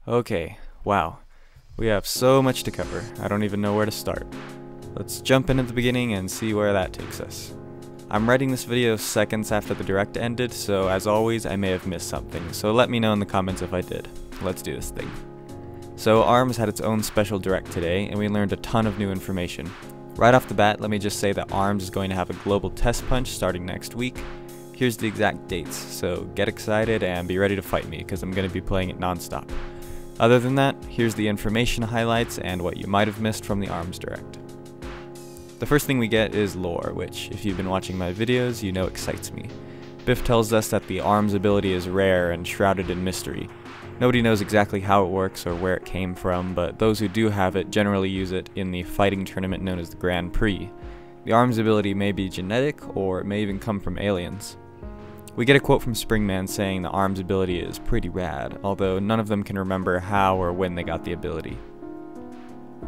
Okay, wow. We have so much to cover, I don't even know where to start. Let's jump in at the beginning and see where that takes us. I'm writing this video seconds after the direct ended, so as always I may have missed something, so let me know in the comments if I did. Let's do this thing. So ARMS had its own special direct today, and we learned a ton of new information. Right off the bat, let me just say that ARMS is going to have a global test punch starting next week. Here's the exact dates, so get excited and be ready to fight me, because I'm going to be playing it non-stop. Other than that, here's the information highlights and what you might have missed from the ARMS direct. The first thing we get is lore, which, if you've been watching my videos, you know excites me. Biff tells us that the ARMS ability is rare and shrouded in mystery. Nobody knows exactly how it works or where it came from, but those who do have it generally use it in the fighting tournament known as the Grand Prix. The ARMS ability may be genetic, or it may even come from aliens. We get a quote from Springman saying the ARMS ability is pretty rad, although none of them can remember how or when they got the ability.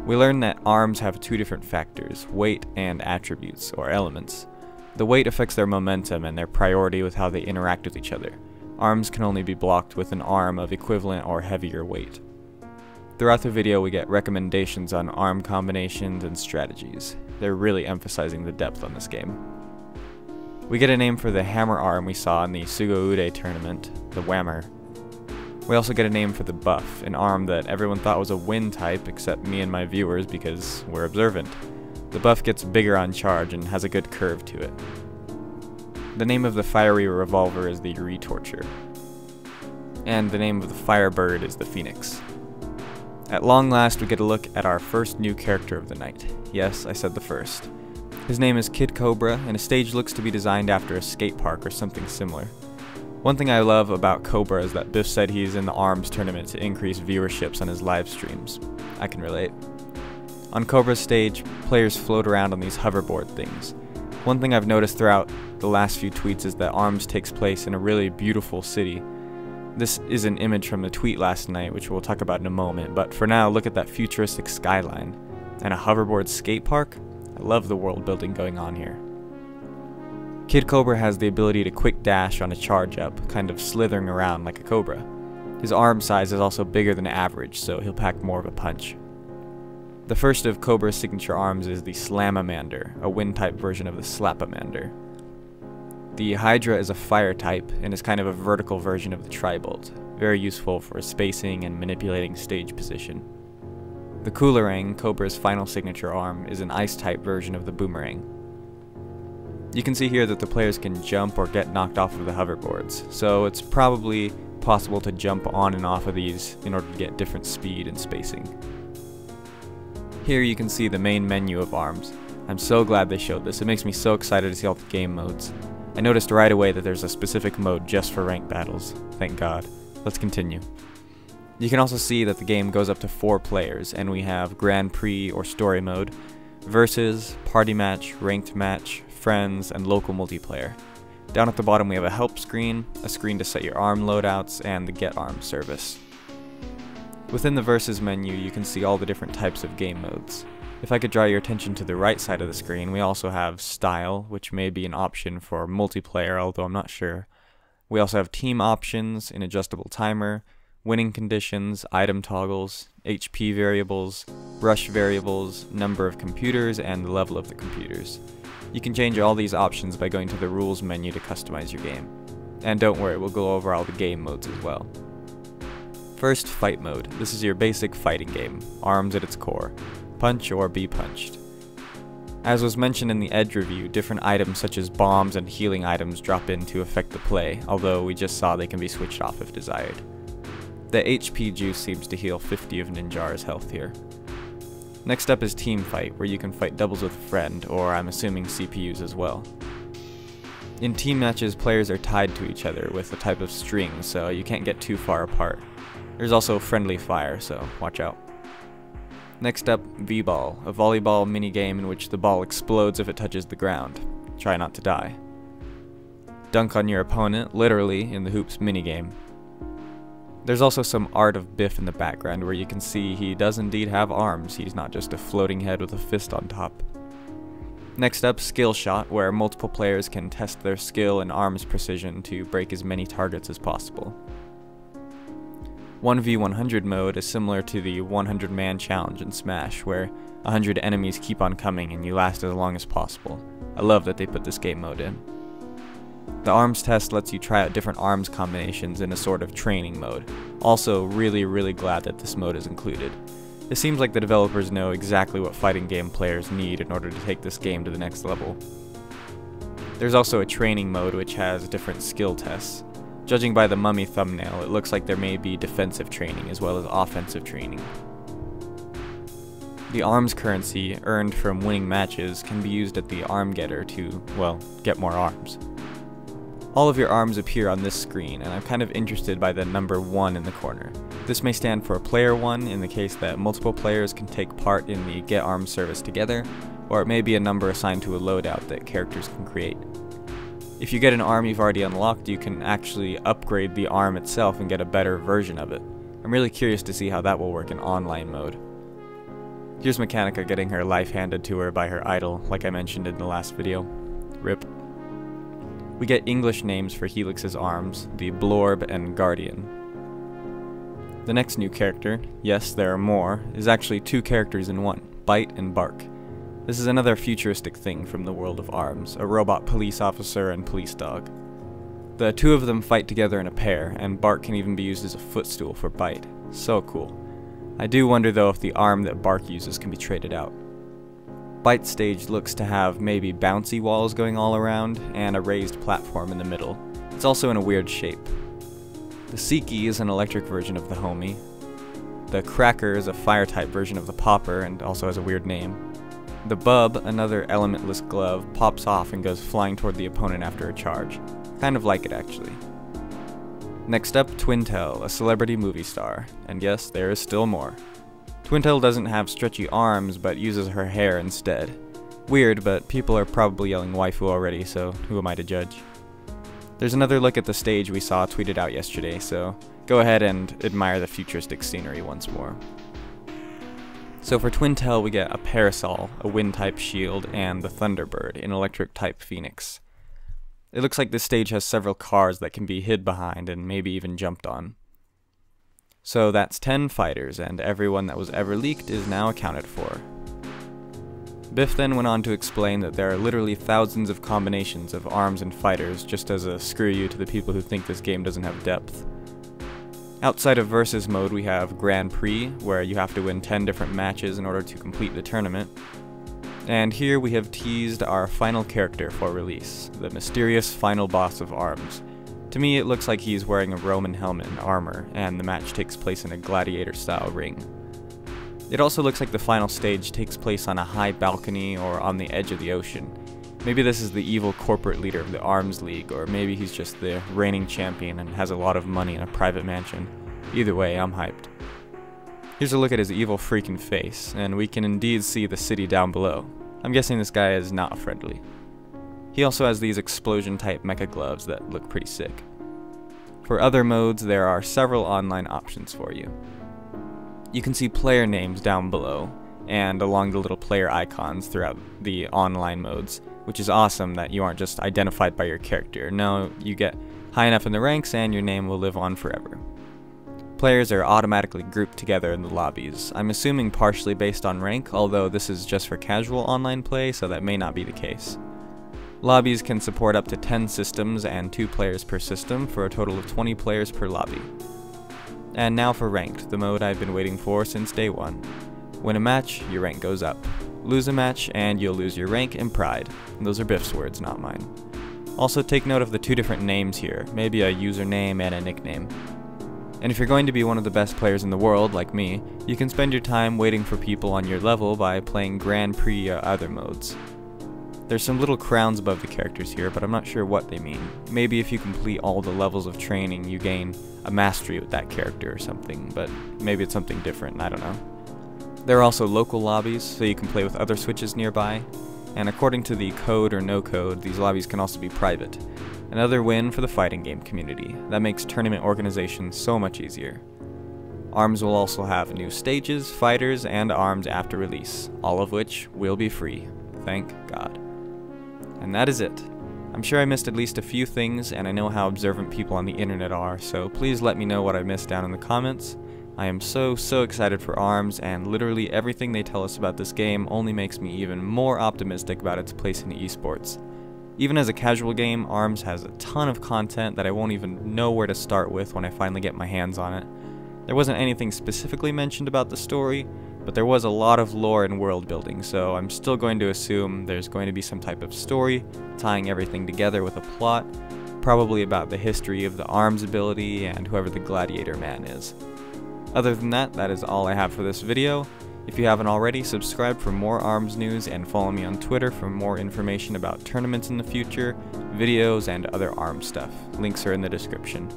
We learn that ARMS have two different factors, weight and attributes, or elements. The weight affects their momentum and their priority with how they interact with each other. ARMS can only be blocked with an arm of equivalent or heavier weight. Throughout the video we get recommendations on arm combinations and strategies. They're really emphasizing the depth on this game. We get a name for the hammer arm we saw in the Sugoude tournament, the Whammer. We also get a name for the buff, an arm that everyone thought was a wind type except me and my viewers because we're observant. The buff gets bigger on charge and has a good curve to it. The name of the fiery revolver is the Retorture. And the name of the firebird is the Phoenix. At long last we get a look at our first new character of the night. Yes, I said the first. His name is Kid Cobra, and his stage looks to be designed after a skate park or something similar. One thing I love about Cobra is that Biff said he's in the ARMS tournament to increase viewerships on his live streams. I can relate. On Cobra's stage, players float around on these hoverboard things. One thing I've noticed throughout the last few tweets is that ARMS takes place in a really beautiful city. This is an image from the tweet last night, which we'll talk about in a moment, but for now, look at that futuristic skyline. And a hoverboard skate park? I love the world building going on here. Kid Cobra has the ability to quick dash on a charge up, kind of slithering around like a cobra. His arm size is also bigger than average, so he'll pack more of a punch. The first of Cobra's signature arms is the Slamamander, a wind type version of the Slapamander. The Hydra is a fire type and is kind of a vertical version of the Tribolt, very useful for spacing and manipulating stage position. The Coolerang, Cobra's final signature arm, is an ice-type version of the Boomerang. You can see here that the players can jump or get knocked off of the hoverboards, so it's probably possible to jump on and off of these in order to get different speed and spacing. Here you can see the main menu of ARMS. I'm so glad they showed this, it makes me so excited to see all the game modes. I noticed right away that there's a specific mode just for ranked battles, thank God. Let's continue. You can also see that the game goes up to 4 players, and we have Grand Prix or Story Mode, Versus, Party Match, Ranked Match, Friends, and Local Multiplayer. Down at the bottom we have a help screen, a screen to set your arm loadouts, and the Get Arm service. Within the Versus menu you can see all the different types of game modes. If I could draw your attention to the right side of the screen, we also have Style, which may be an option for multiplayer, although I'm not sure. We also have Team Options, an adjustable timer, winning conditions, item toggles, HP variables, brush variables, number of computers, and the level of the computers. You can change all these options by going to the rules menu to customize your game. And don't worry, we'll go over all the game modes as well. First, Fight Mode. This is your basic fighting game, ARMS at its core. Punch or be punched. As was mentioned in the Edge review, different items such as bombs and healing items drop in to affect the play, although we just saw they can be switched off if desired. The HP juice seems to heal 50 of Ninjar's health here. Next up is Team Fight, where you can fight doubles with a friend, or I'm assuming CPUs as well. In team matches, players are tied to each other with a type of string, so you can't get too far apart. There's also friendly fire, so watch out. Next up, V-Ball, a volleyball minigame in which the ball explodes if it touches the ground. Try not to die. Dunk on your opponent, literally, in the Hoops minigame. There's also some art of Biff in the background where you can see he does indeed have arms, he's not just a floating head with a fist on top. Next up, Skill Shot, where multiple players can test their skill and arms precision to break as many targets as possible. 1v100 mode is similar to the 100-man challenge in Smash, where 100 enemies keep on coming and you last as long as possible. I love that they put this game mode in. The arms test lets you try out different arms combinations in a sort of training mode. Also, really glad that this mode is included. It seems like the developers know exactly what fighting game players need in order to take this game to the next level. There's also a training mode which has different skill tests. Judging by the mummy thumbnail, it looks like there may be defensive training as well as offensive training. The arms currency earned from winning matches can be used at the arm getter to, well, get more arms. All of your arms appear on this screen, and I'm kind of interested by the number 1 in the corner. This may stand for player 1 in the case that multiple players can take part in the Get Arms service together, or it may be a number assigned to a loadout that characters can create. If you get an arm you've already unlocked, you can actually upgrade the arm itself and get a better version of it. I'm really curious to see how that will work in online mode. Here's Mechanica getting her life handed to her by her idol, like I mentioned in the last video. RIP. We get English names for Helix's arms, the Blorb and Guardian. The next new character, yes there are more, is actually 2 characters in one, Bite and Bark. This is another futuristic thing from the world of ARMS, a robot police officer and police dog. The 2 of them fight together in a pair, and Bark can even be used as a footstool for Bite. So cool. I do wonder though if the arm that Bark uses can be traded out. Bite's stage looks to have maybe bouncy walls going all around, and a raised platform in the middle. It's also in a weird shape. The Seeky is an electric version of the Homie. The Cracker is a fire-type version of the Popper, and also has a weird name. The Bub, another elementless glove, pops off and goes flying toward the opponent after a charge. Kind of like it, actually. Next up, Twintel, a celebrity movie star. And yes, there is still more. Twintel doesn't have stretchy arms, but uses her hair instead. Weird, but people are probably yelling waifu already, so who am I to judge? There's another look at the stage we saw tweeted out yesterday, so go ahead and admire the futuristic scenery once more. So for Twintel we get a Parasol, a Wind-type shield, and the Thunderbird, an Electric-type Phoenix. It looks like this stage has several cars that can be hid behind and maybe even jumped on. So that's 10 fighters, and everyone that was ever leaked is now accounted for. Biff then went on to explain that there are literally thousands of combinations of arms and fighters, just as a screw you to the people who think this game doesn't have depth. Outside of Versus mode we have Grand Prix, where you have to win 10 different matches in order to complete the tournament. And here we have teased our final character for release, the mysterious final boss of ARMS. To me it looks like he's wearing a Roman helmet and armor, and the match takes place in a gladiator-style ring. It also looks like the final stage takes place on a high balcony or on the edge of the ocean. Maybe this is the evil corporate leader of the ARMS League, or maybe he's just the reigning champion and has a lot of money in a private mansion. Either way, I'm hyped. Here's a look at his evil freaking face, and we can indeed see the city down below. I'm guessing this guy is not friendly. He also has these explosion-type mecha gloves that look pretty sick. For other modes, there are several online options for you. You can see player names down below, and along the little player icons throughout the online modes, which is awesome that you aren't just identified by your character. No, you get high enough in the ranks and your name will live on forever. Players are automatically grouped together in the lobbies. I'm assuming partially based on rank, although this is just for casual online play, so that may not be the case. Lobbies can support up to 10 systems and 2 players per system for a total of 20 players per lobby. And now for Ranked, the mode I've been waiting for since day one. Win a match, your rank goes up. Lose a match, and you'll lose your rank and pride. Those are Biff's words, not mine. Also take note of the 2 different names here, maybe a username and a nickname. And if you're going to be one of the best players in the world, like me, you can spend your time waiting for people on your level by playing Grand Prix or other modes. There's some little crowns above the characters here, but I'm not sure what they mean. Maybe if you complete all the levels of training, you gain a mastery with that character or something, but maybe it's something different, I don't know. There are also local lobbies, so you can play with other switches nearby, and according to the code or no code, these lobbies can also be private. Another win for the fighting game community. That makes tournament organization so much easier. ARMS will also have new stages, fighters, and arms after release, all of which will be free. Thank God. And that is it. I'm I'm sure I missed at least a few things, and I know how observant people on the internet are, so please let me know what I missed down in the comments. I am so excited for ARMS, and literally everything they tell us about this game only makes me even more optimistic about its place in esports. Even as a casual game, ARMS has a ton of content that I won't even know where to start with when I finally get my hands on it. There wasn't anything specifically mentioned about the story, but there was a lot of lore and world building, so I'm still going to assume there's going to be some type of story, tying everything together with a plot, probably about the history of the ARMS ability and whoever the Gladiator Man is. Other than that, that is all I have for this video. If you haven't already, subscribe for more ARMS news and follow me on Twitter for more information about tournaments in the future, videos, and other ARMS stuff. Links are in the description.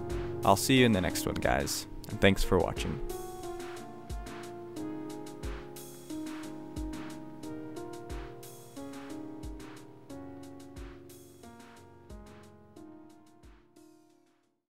I'll see you in the next one, guys, and thanks for watching.